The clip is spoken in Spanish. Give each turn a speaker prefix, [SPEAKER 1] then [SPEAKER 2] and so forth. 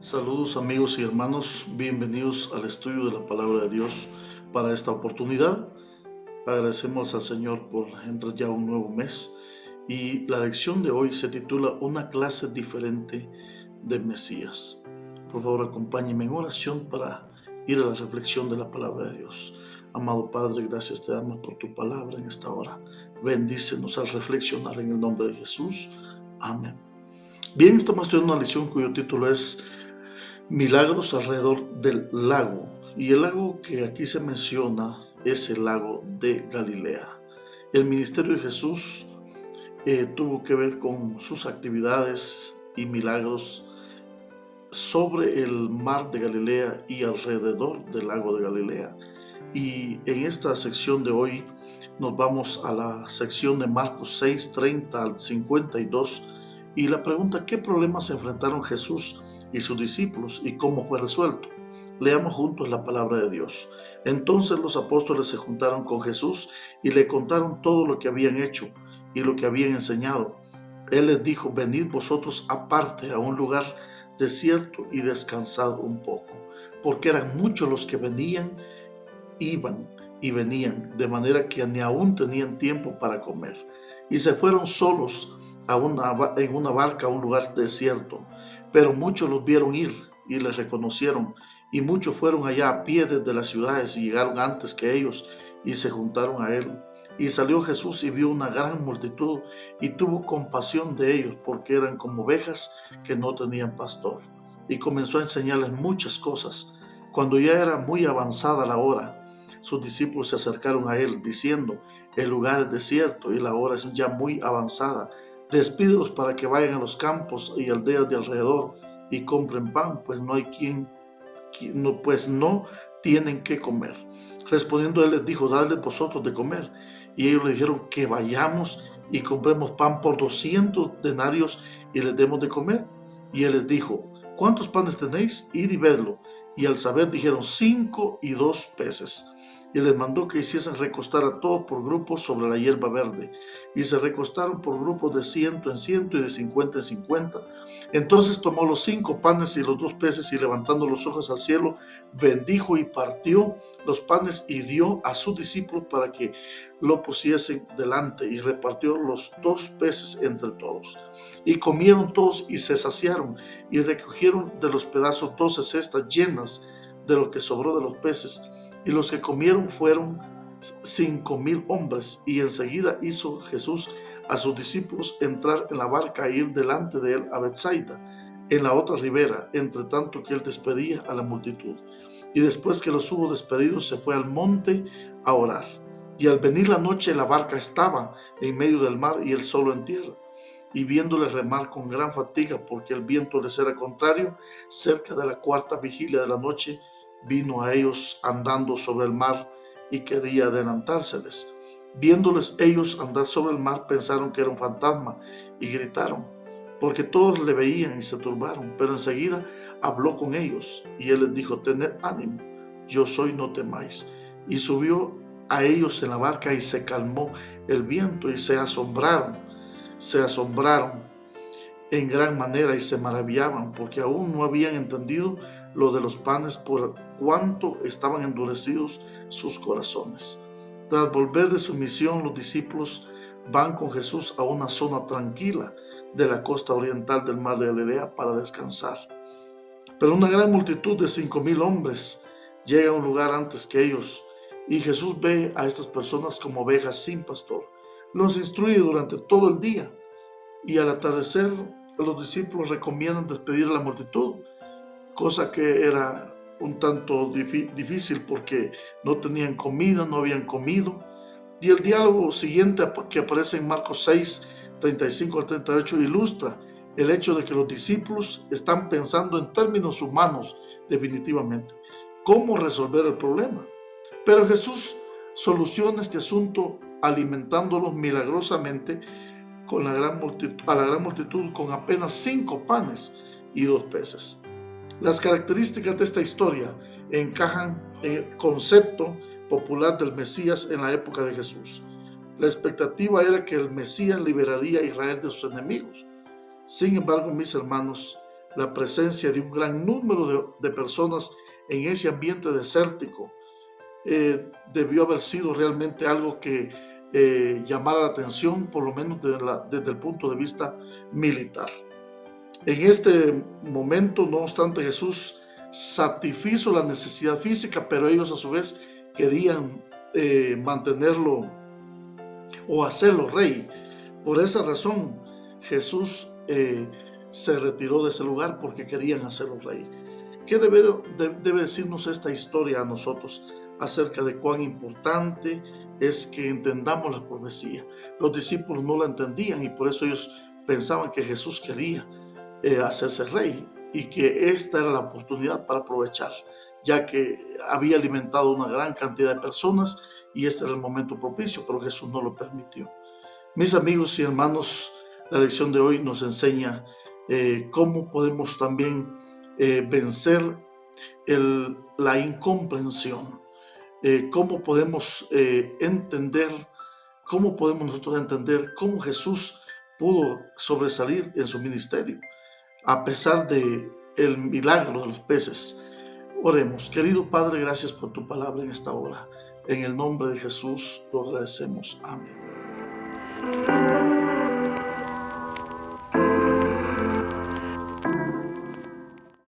[SPEAKER 1] Saludos amigos y hermanos, bienvenidos al estudio de la palabra de Dios para esta oportunidad. Agradecemos al Señor por entrar ya un nuevo mes y la lección de hoy se titula Una clase diferente de Mesías. Por favor, acompáñenme en oración para ir a la reflexión de la palabra de Dios. Amado Padre, gracias te damos por tu palabra en esta hora. Bendícenos al reflexionar en el nombre de Jesús. Amén. Bien, estamos estudiando una lección cuyo título es Milagros alrededor del lago. Y el lago que aquí se menciona es el lago de Galilea. El ministerio de Jesús tuvo que ver con sus actividades y milagros sobre el mar de Galilea y alrededor del lago de Galilea. Y en esta sección de hoy nos vamos a la sección de Marcos 6, 30 al 52 y la pregunta: ¿qué problemas se enfrentaron Jesús y sus discípulos y cómo fue resuelto? Leamos juntos la palabra de Dios. Entonces los apóstoles se juntaron con Jesús y le contaron todo lo que habían hecho y lo que habían enseñado. Él les dijo: venid vosotros aparte a un lugar desierto y descansad un poco, porque eran muchos los que iban y venían, de manera que ni aún tenían tiempo para comer. Y se fueron solos en una barca a un lugar desierto. Pero muchos los vieron ir y les reconocieron, y muchos fueron allá a pie desde las ciudades y llegaron antes que ellos y se juntaron a él. Y salió Jesús y vio una gran multitud y tuvo compasión de ellos, porque eran como ovejas que no tenían pastor. Y comenzó a enseñarles muchas cosas. Cuando ya era muy avanzada la hora, sus discípulos se acercaron a él diciendo: el lugar es desierto y la hora es ya muy avanzada. Despídelos para que vayan a los campos y aldeas de alrededor y compren pan, pues no tienen que comer. Respondiendo él les dijo: dadles vosotros de comer. Y ellos le dijeron: que vayamos y compremos pan por 200 denarios y les demos de comer. Y él les dijo: ¿cuántos panes tenéis? Id y vedlo. Y al saber dijeron: 5 y 2 peces. Y les mandó que hiciesen recostar a todos por grupos sobre la hierba verde. Y se recostaron por grupos de 100 en 100 y de 50 en 50. Entonces tomó los 5 panes y los 2 peces, y levantando los ojos al cielo, bendijo y partió los panes y dio a sus discípulos para que lo pusiesen delante, y repartió los 2 peces entre todos. Y comieron todos y se saciaron, y recogieron de los pedazos 12 cestas llenas de lo que sobró de los peces. Y los que comieron fueron 5,000 hombres. Y enseguida hizo Jesús a sus discípulos entrar en la barca e ir delante de él a Betsaida, en la otra ribera, entre tanto que él despedía a la multitud. Y después que los hubo despedidos, se fue al monte a orar. Y al venir la noche, la barca estaba en medio del mar y él solo en tierra. Y viéndole remar con gran fatiga, porque el viento les era contrario, cerca de la cuarta vigilia de la noche, vino a ellos andando sobre el mar y quería adelantárseles. Viéndoles ellos andar sobre el mar, pensaron que era un fantasma y gritaron, porque todos le veían y se turbaron. Pero enseguida habló con ellos y él les dijo: tened ánimo, yo soy, no temáis. Y subió a ellos en la barca y se calmó el viento, y se asombraron en gran manera y se maravillaban, porque aún no habían entendido lo de los panes, por cuanto estaban endurecidos sus corazones. Tras volver de su misión, los discípulos van con Jesús a una zona tranquila de la costa oriental del mar de Galilea para descansar. Pero una gran multitud de 5,000 hombres llega a un lugar antes que ellos, y Jesús ve a estas personas como ovejas sin pastor. Los instruye durante todo el día, y al atardecer los discípulos recomiendan despedir a la multitud, cosa que era un tanto difícil porque no tenían comida, no habían comido. Y el diálogo siguiente, que aparece en Marcos 6, 35 al 38, ilustra el hecho de que los discípulos están pensando en términos humanos definitivamente. ¿Cómo resolver el problema? Pero Jesús soluciona este asunto alimentándolos milagrosamente a la gran multitud con apenas 5 panes y 2 peces. Las características de esta historia encajan en el concepto popular del Mesías en la época de Jesús. La expectativa era que el Mesías liberaría a Israel de sus enemigos. Sin embargo, mis hermanos, la presencia de un gran número de personas en ese ambiente desértico debió haber sido realmente algo que llamara la atención, por lo menos desde el punto de vista militar. En este momento, no obstante, Jesús satisfizo la necesidad física, pero ellos a su vez querían mantenerlo o hacerlo rey. Por esa razón, Jesús se retiró de ese lugar porque querían hacerlo rey. ¿Qué debe decirnos esta historia a nosotros acerca de cuán importante es que entendamos la profecía? Los discípulos no la entendían y por eso ellos pensaban que Jesús quería hacerse rey y que esta era la oportunidad para aprovechar, ya que había alimentado una gran cantidad de personas y este era el momento propicio, pero Jesús no lo permitió. Mis amigos y hermanos, la lección de hoy nos enseña cómo podemos también vencer la incomprensión, cómo podemos cómo podemos nosotros entender cómo Jesús pudo sobresalir en su ministerio, a pesar de el milagro de los peces. Oremos. Querido Padre, gracias por tu palabra en esta hora. En el nombre de Jesús lo agradecemos. Amén.